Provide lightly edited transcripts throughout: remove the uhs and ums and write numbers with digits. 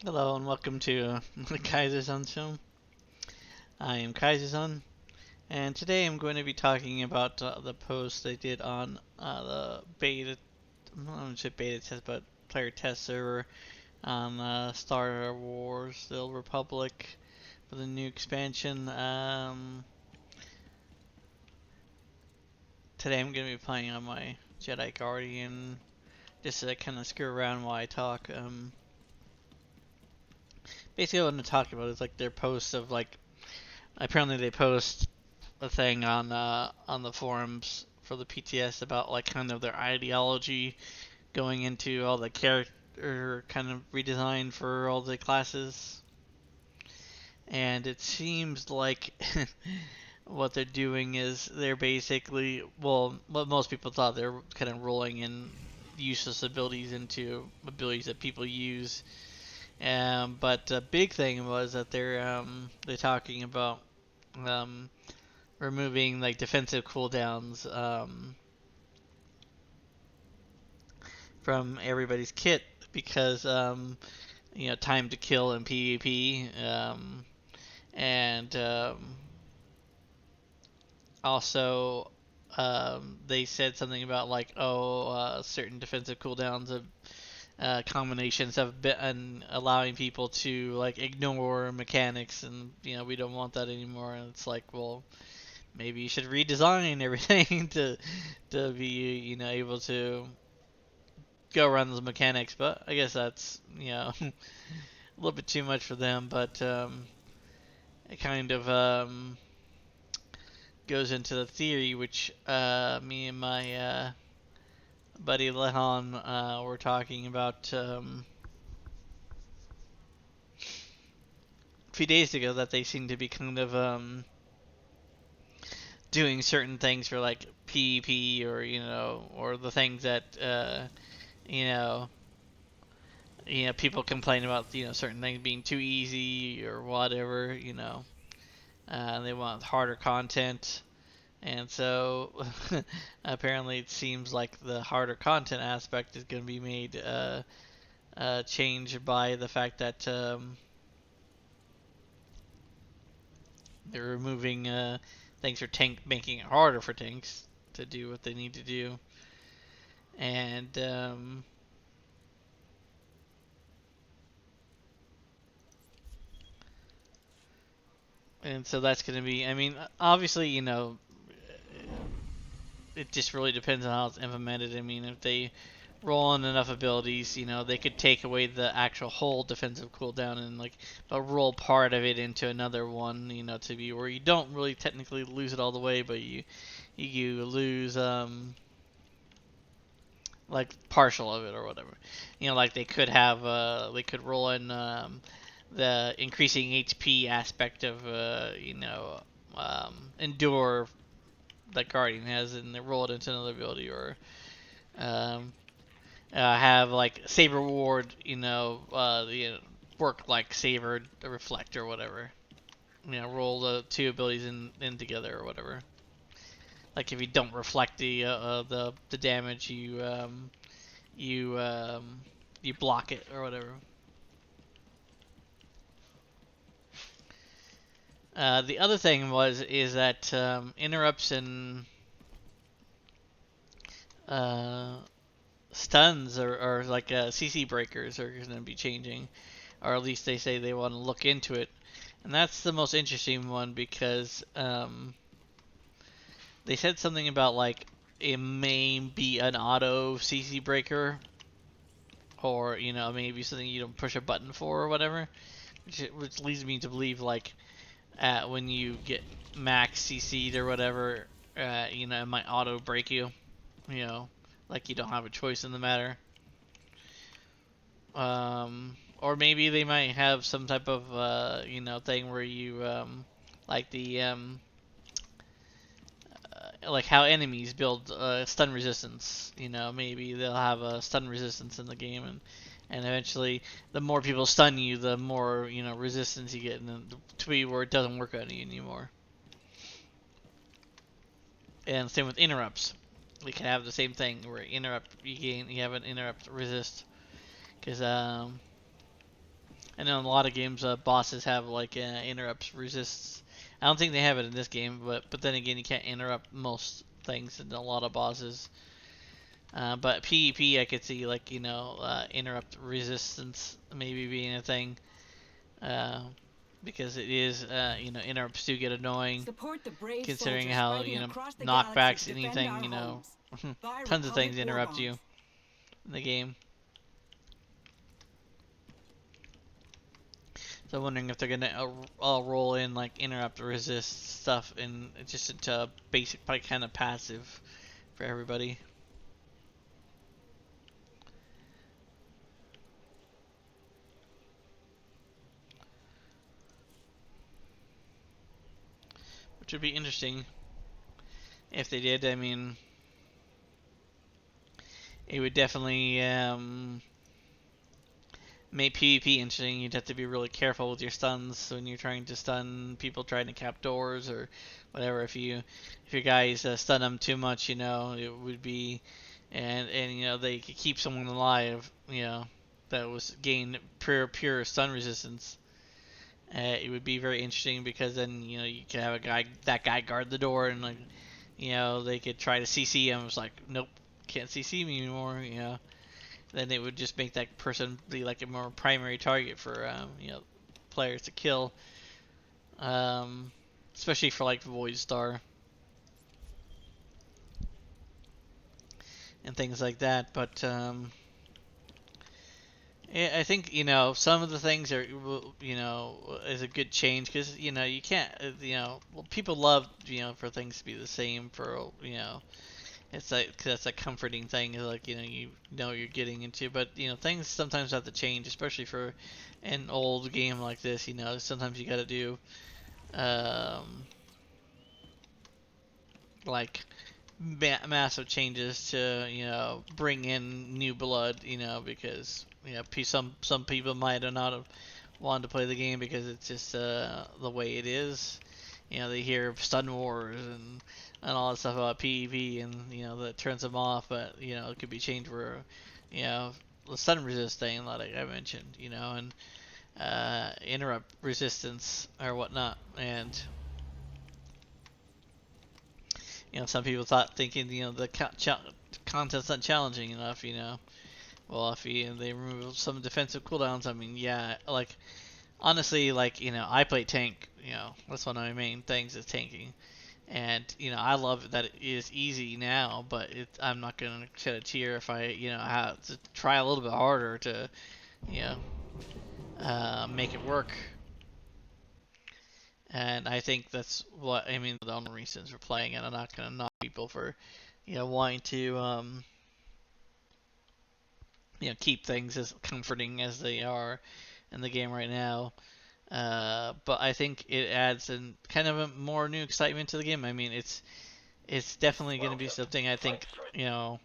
Hello and welcome to the Kaiser Show. I am Kaiser, and today I'm going to be talking about the post they did on the beta, I don't say beta test, but player test server on Star Wars: The Old Republic for the new expansion. Today I'm going to be playing on my Jedi Guardian, just to kind of screw around while I talk. Basically, what I'm going to talk about is like their post of like apparently they post a thing on the forums for the PTS about like kind of their ideology going into all the character kind of redesign for all the classes, and it seems like what they're doing is they're basically, well, what most people thought, they're kind of rolling in useless abilities into abilities that people use. But the big thing was that they're talking about um, removing like defensive cooldowns from everybody's kit because time to kill in PvP, and also they said something about like certain defensive cooldowns of combinations have been allowing people to like ignore mechanics, and we don't want that anymore. And it's like, well, maybe you should redesign everything to be able to go around those mechanics. But I guess that's a little bit too much for them. But it kind of goes into the theory which me and my buddy Lehan were talking about a few days ago, that they seem to be kind of doing certain things for like PvP, or or the things that you know people complain about, certain things being too easy or whatever. They want harder content, and so apparently it seems like the harder content aspect is going to be made changed by the fact that they're removing things for tank, making it harder for tanks to do what they need to do, and so that's going to be. I mean, obviously, it just really depends on how it's implemented. I mean, if they roll on enough abilities, they could take away the actual whole defensive cooldown and like roll part of it into another one, to be where you don't really technically lose it all the way, but you lose like partial of it or whatever. Like they could roll in the increasing HP aspect of endure that Guardian has, and they roll it into another ability, or um, have like Saber Ward, work like Saber Reflect or whatever. Roll the two abilities in together or whatever. Like if you don't reflect the damage, you you block it or whatever. The other thing is that interrupts and uh, stuns, or like CC breakers, are going to be changing, or at least they say they want to look into it. And that's the most interesting one because they said something about like it may be an auto CC breaker, or maybe something you don't push a button for or whatever, which leads me to believe like when you get max CC'd or whatever, it might auto break you, you know, like you don't have a choice in the matter. Or maybe they might have some type of thing where you like the like how enemies build stun resistance. Maybe they'll have a stun resistance in the game, and eventually, the more people stun you, the more resistance you get, and to be where it doesn't work on you anymore. And same with interrupts. We can have the same thing where you have an interrupt resist, because I know in a lot of games, bosses have like interrupts resists. I don't think they have it in this game, but then again, you can't interrupt most things in a lot of bosses. But PvP, I could see like interrupt resistance maybe being a thing, uh, because it is interrupts do get annoying, Support the brave considering soldiers how fighting across the galaxy to knockbacks, defend our anything, homes. Buy tons of Republic things war interrupt bonds. you in the game. So I'm wondering if they're gonna all roll in like interrupt resist stuff and just into basic, like kind of passive for everybody. Which would be interesting if they did. I mean, it would definitely make PvP interesting. You'd have to be really careful with your stuns when you're trying to stun people trying to cap doors or whatever. If your guys stun them too much, it would be, and they could keep someone alive, that was gain pure stun resistance. It would be very interesting because then you could have that guy guard the door and like they could try to CC him. It's like nope, can't CC me anymore. Then it would just make that person be like a more primary target for players to kill, um, especially for like Void Star and things like that. But I think some of the things are is a good change because you can't people love for things to be the same for it's like cause that's a comforting thing like you know what you're getting into, but things sometimes have to change, especially for an old game like this. Sometimes you got to do um, like massive changes to bring in new blood, because some people might have not have wanted to play the game because it's just the way it is. They hear stun wars and all that stuff about PvP, and that turns them off. But it could be changed for the stun resist thing, like I mentioned, and interrupt resistance or whatnot, and some people thinking the content's not challenging enough. Well, if they remove some defensive cooldowns, I mean, yeah, like honestly, like I play tank. That's one of my main things is tanking, and I love that it is easy now. But I'm not gonna shed a tear if I have to try a little bit harder to you know make it work. And I think that's what I mean. The only reasons for playing it, I'm not gonna knock people for wanting to keep things as comforting as they are in the game right now. But I think it adds an kind of a more new excitement to the game. I mean, it's definitely going to be something I think a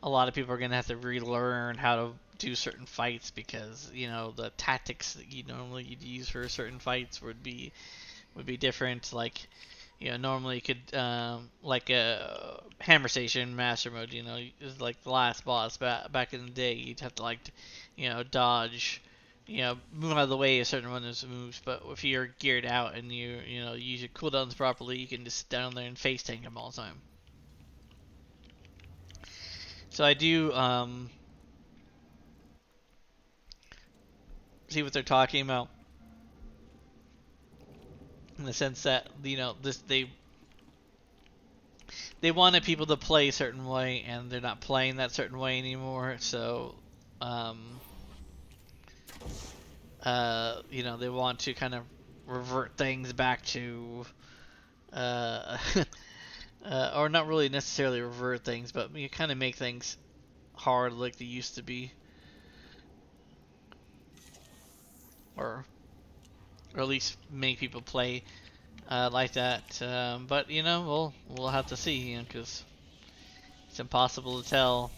lot of people are going to have to relearn how to do certain fights because the tactics that you normally you'd use for certain fights would be different. Like normally you could like a hammer station master mode. Is like the last boss back in the day. You'd have to like dodge. Move out of the way of certain one of those moves, but if you're geared out and you use your cooldowns properly, you can just sit down there and face tank them all the time. So I do see what they're talking about in the sense that this they wanted people to play a certain way and they're not playing that certain way anymore. So um, they want to kind of revert things back to uh, or not really necessarily revert things, but you kind of make things hard like they used to be, or at least make people play like that. But we'll have to see, because it's impossible to tell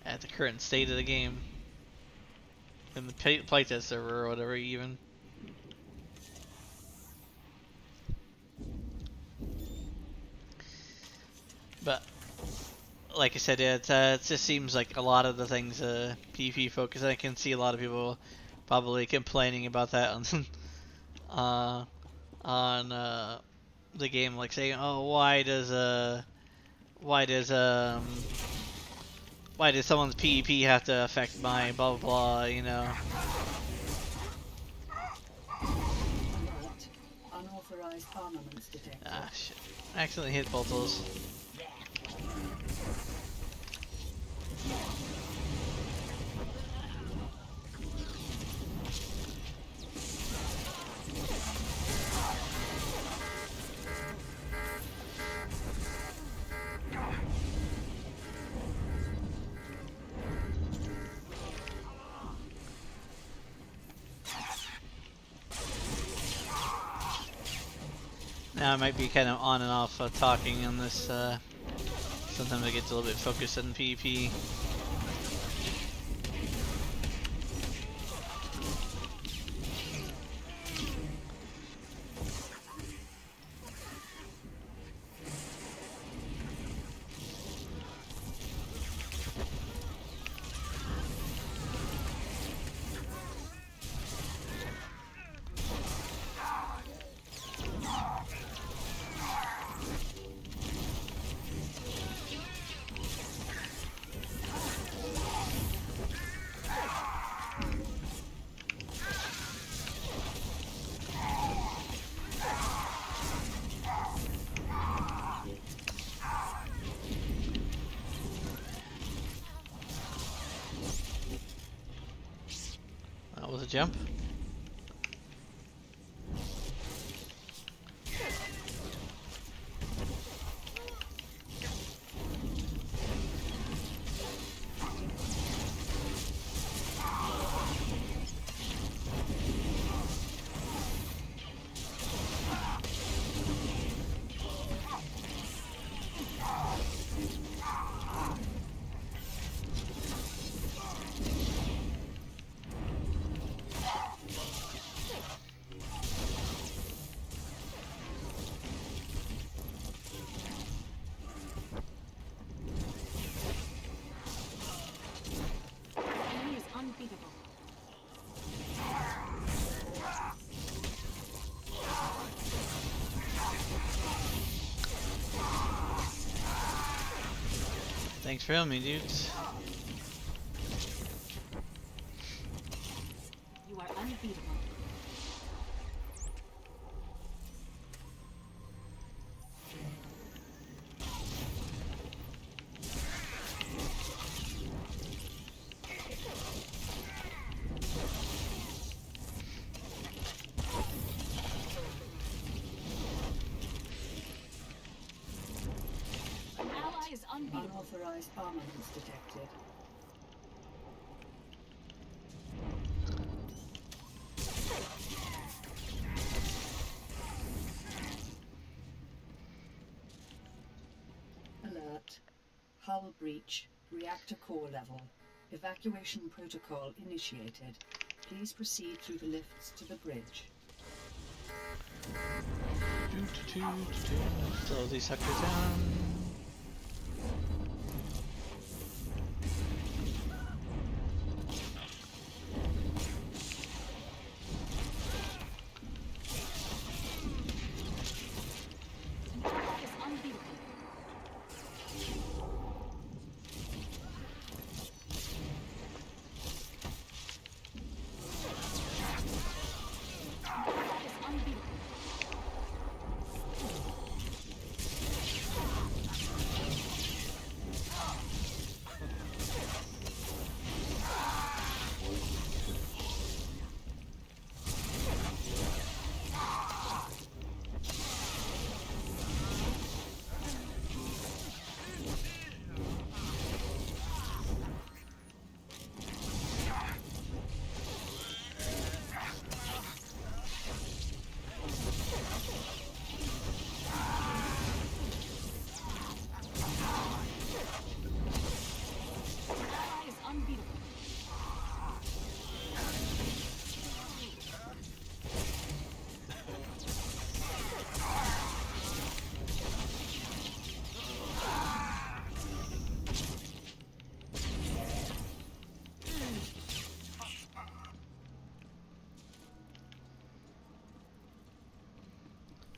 at the current state of the game in the playtest server or whatever even. But like I said, it just seems like a lot of the things PvP focus. I can see a lot of people probably complaining about that on uh, on the game, like saying, "Oh, why does why does someone's PvP have to affect my blah blah blah?" You know. Alert. Unauthorized armaments detected. Ah, shit. I accidentally hit both those. Now I might be kind of on and off talking on this. Sometimes I get a little bit focused on PvP. That was a jump. Enemy is unbeatable. Thanks for helping me, dudes. You are unbeatable. An ally is unbeatable. Unauthorized armaments detected. Alert. Hull breach. Reactor core level. Evacuation protocol initiated. Please proceed through the lifts to the bridge. Slow these suckers down. An ally is unbeatable. An ally is unbeatable.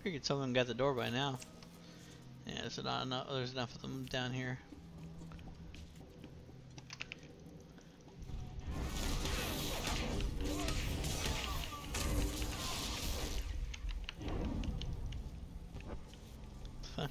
Figured someone got the door by now. Yeah, so not enough. There's enough of them down here. Fun.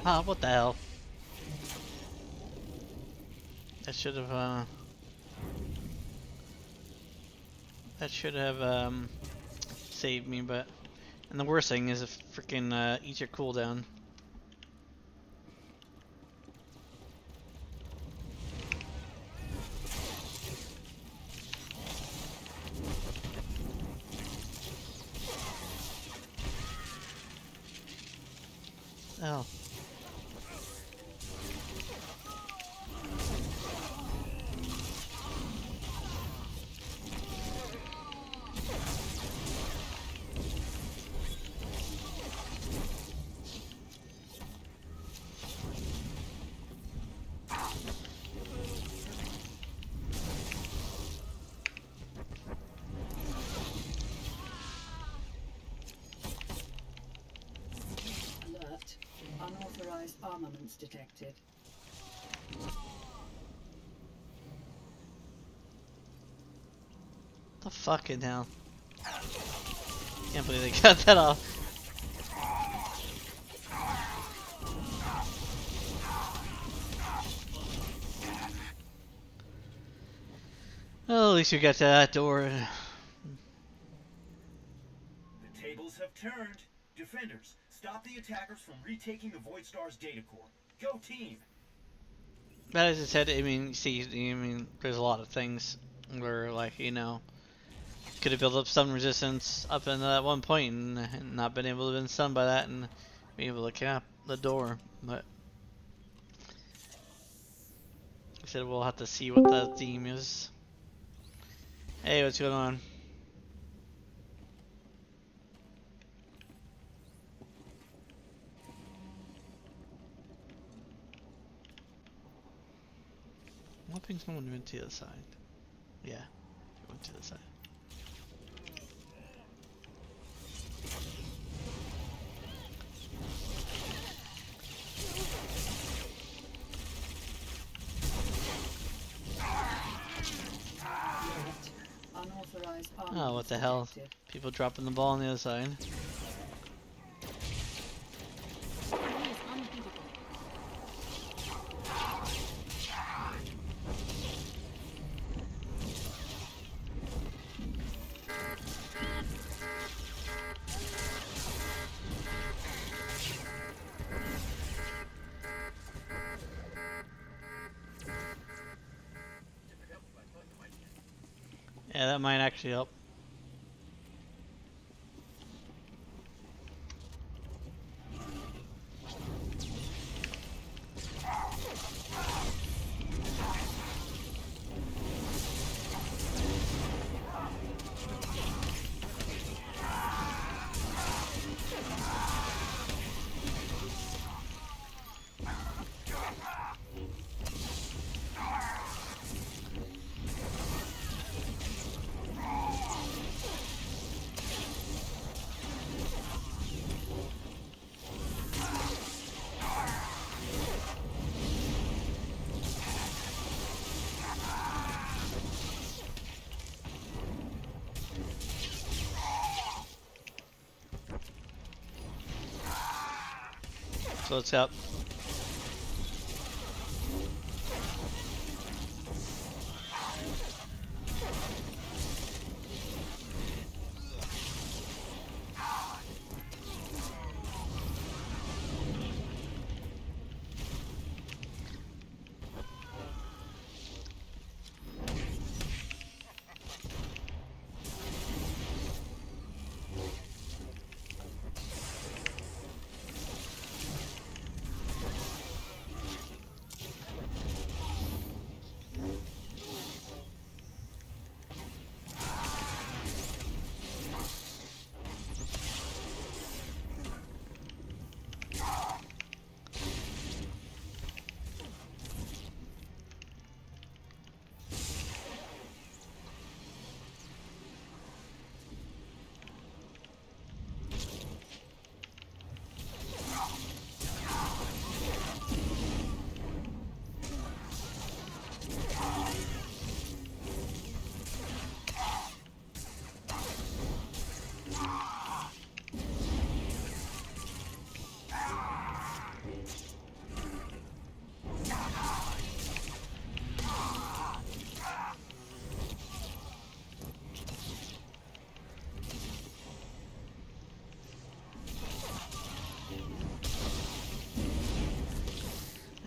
Ah, what the hell? That should have, saved me, but... And the worst thing is if freaking, eat your cooldown. Oh. Alert. Unauthorized armaments detected. The fucking hell. Can't believe they got that off. Well, at least we got to that door. The tables have turned. Defenders, stop the attackers from retaking the Void Star's data core. Go team! But as I said, I mean, see, I mean, there's a lot of things where, like, you know, could have built up stun resistance up until that one point and not been able to have been stunned by that and be able to cap the door. But I said we'll have to see what the theme is. Hey, what's going on? I'm hoping someone went to the other side. Yeah, they went to the side. Unauthorized Oh, armaments what the hell? detected. People dropping the ball on the other side. Yeah, that might actually help. So it's up.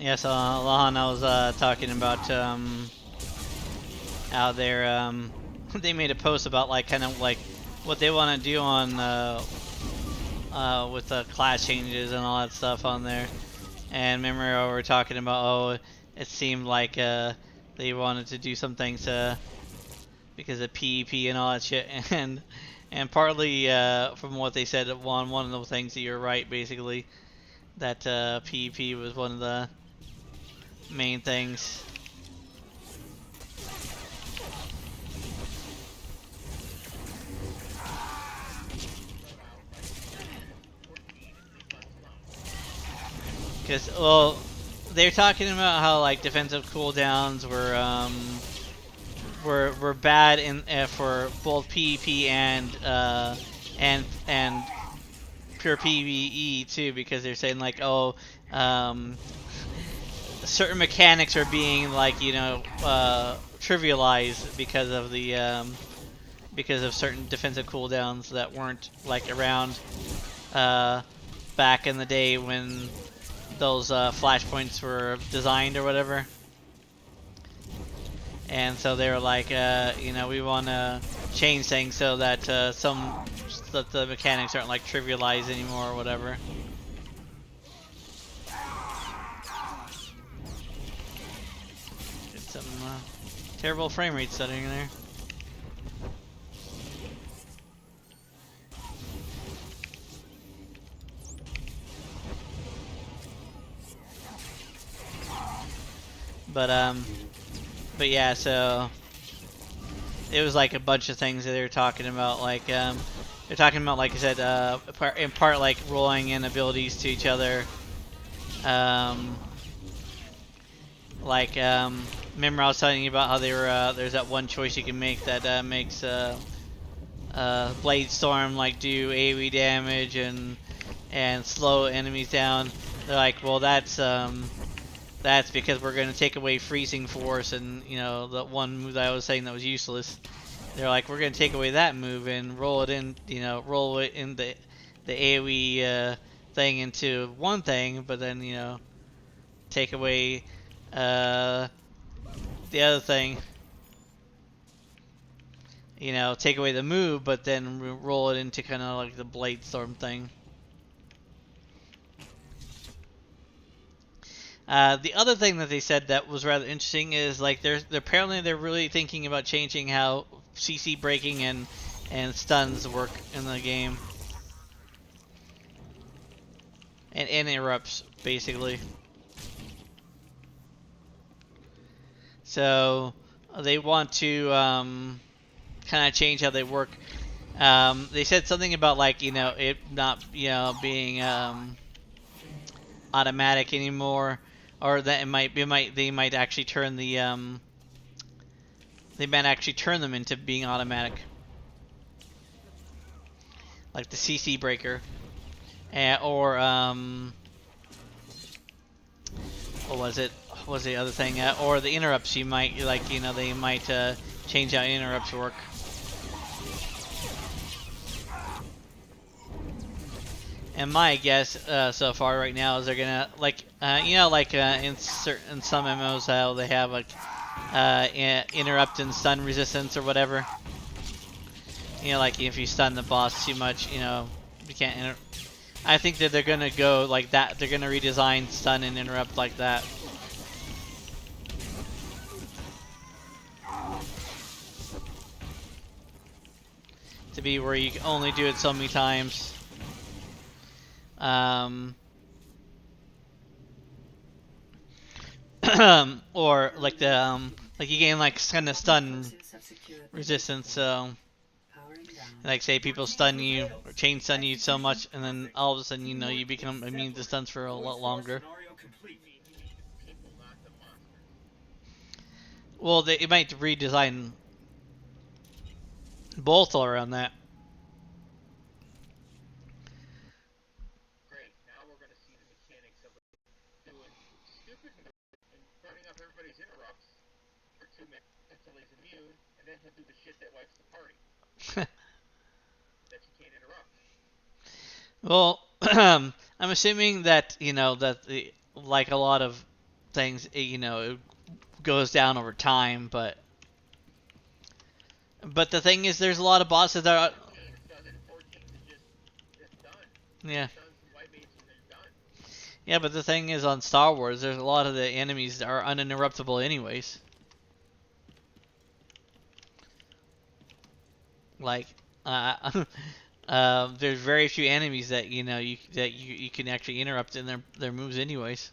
Yes, Lahana was talking about how they're they made a post about like kind of like what they want to do on with the class changes and all that stuff on there. And remember we were talking about it seemed like they wanted to do some things because of PEP and all that shit and partly from what they said one of the things that you're right basically that PEP was one of the main things. Because, well, they're talking about how like defensive cooldowns were bad in for both PvP and pure PvE too, because they're saying like um, certain mechanics are being like trivialized because of certain defensive cooldowns that weren't like around uh, back in the day when those flashpoints were designed or whatever. And so they were like, we want to change things so that that the mechanics aren't like trivialized anymore or whatever. It's some terrible frame rate setting there. But yeah, so it was like a bunch of things that they were talking about, like they're talking about, like I said, in part like rolling in abilities to each other. Remember I was telling you about how they were there's that one choice you can make that makes Blade Storm like do AoE damage and slow enemies down. They're like, well, that's because we're going to take away Freezing Force and, the one move that I was saying that was useless. They're like, we're going to take away that move and roll it in the AoE thing into one thing, but then, take away the other thing. Take away the move, but then roll it into kind of like the Blade Storm thing. The other thing that they said that was rather interesting is like they're apparently they're really thinking about changing how CC breaking and stuns work in the game, and interrupts basically. So they want to kind of change how they work. They said something about like it not being automatic anymore, or that they might actually turn they might actually turn them into being automatic, like the CC breaker, or what was it? What was the other thing? Or the interrupts. You might they might change how interrupts work. And my guess so far right now is they're gonna in some MMOs how they have like interrupt and stun resistance or whatever. Like if you stun the boss too much, you can't I think that they're gonna go like that. They're gonna redesign stun and interrupt like that. To be where you can only do it so many times. Or like like you gain like kind of stun resistance. So like say people stun you or chain stun you so much, and then all of a sudden you become immune to stuns for a lot longer. Well, they might redesign both all around that. Well, I'm assuming that that like a lot of things, it goes down over time, but the thing is, there's a lot of bosses that are, yeah. Yeah, but the thing is, on Star Wars, there's a lot of the enemies that are uninterruptible anyways. Like, uh, there's very few enemies that you can actually interrupt in their moves anyways.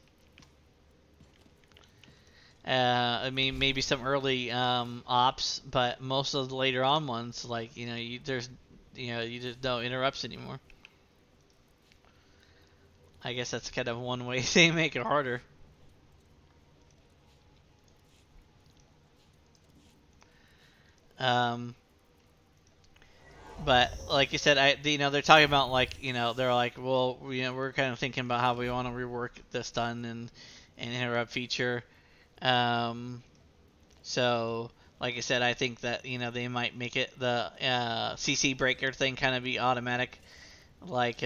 I mean, maybe some early ops, but most of the later on ones, like you just don't interrupts anymore. I guess that's kind of one way they make it harder. Um, but like you said, they're talking about like they're like, well, we're kind of thinking about how we want to rework the stun and interrupt feature. Um, so like I said, I think that they might make it the CC breaker thing kind of be automatic, like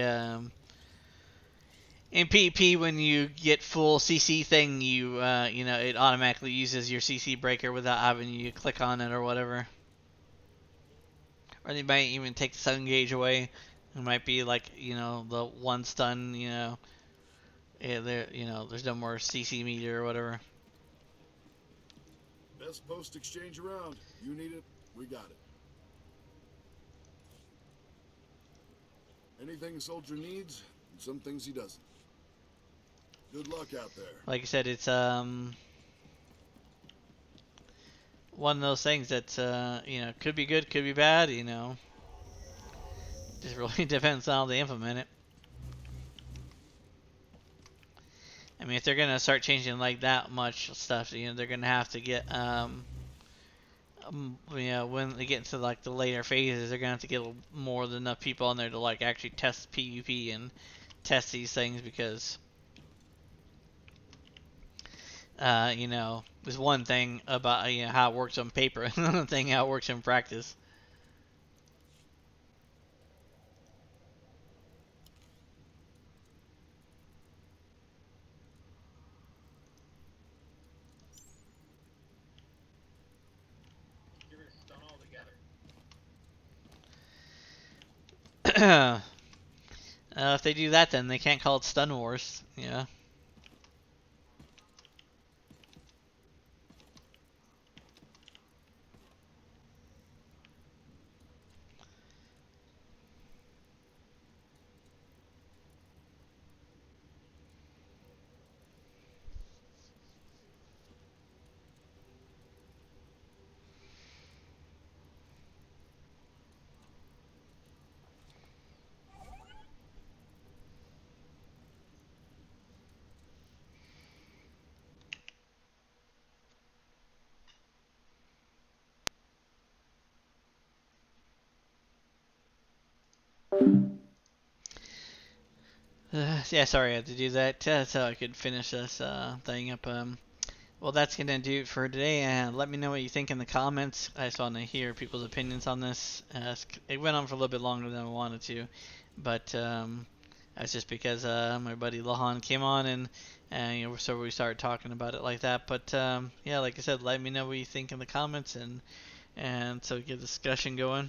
in PvP when you get full CC thing, it automatically uses your CC breaker without having you click on it or whatever. Or they might even take the stun gauge away. It might be like the one stun. There's no more CC meter or whatever. Best post exchange around. You need it, we got it. Anything a soldier needs, and some things he doesn't. Good luck out there. Like I said, it's one of those things that could be good, could be bad. Just really depends on how they implement it. I mean, if they're gonna start changing like that much stuff, they're gonna have to get when they get into like the later phases, they're gonna have to get more than enough people on there to like actually test PvP and test these things, because there's one thing about how it works on paper, and another thing how it works in practice. If they do that, then they can't call it Stun Wars. Yeah. Yeah, sorry I had to do that so I could finish this thing up. Well, that's going to do it for today. Let me know what you think in the comments. I just want to hear people's opinions on this. It went on for a little bit longer than I wanted to, but that's just because my buddy Lahan came on, and so we started talking about it like that. But yeah, like I said, let me know what you think in the comments, and so get a discussion going.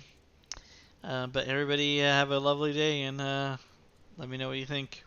But everybody have a lovely day, and let me know what you think.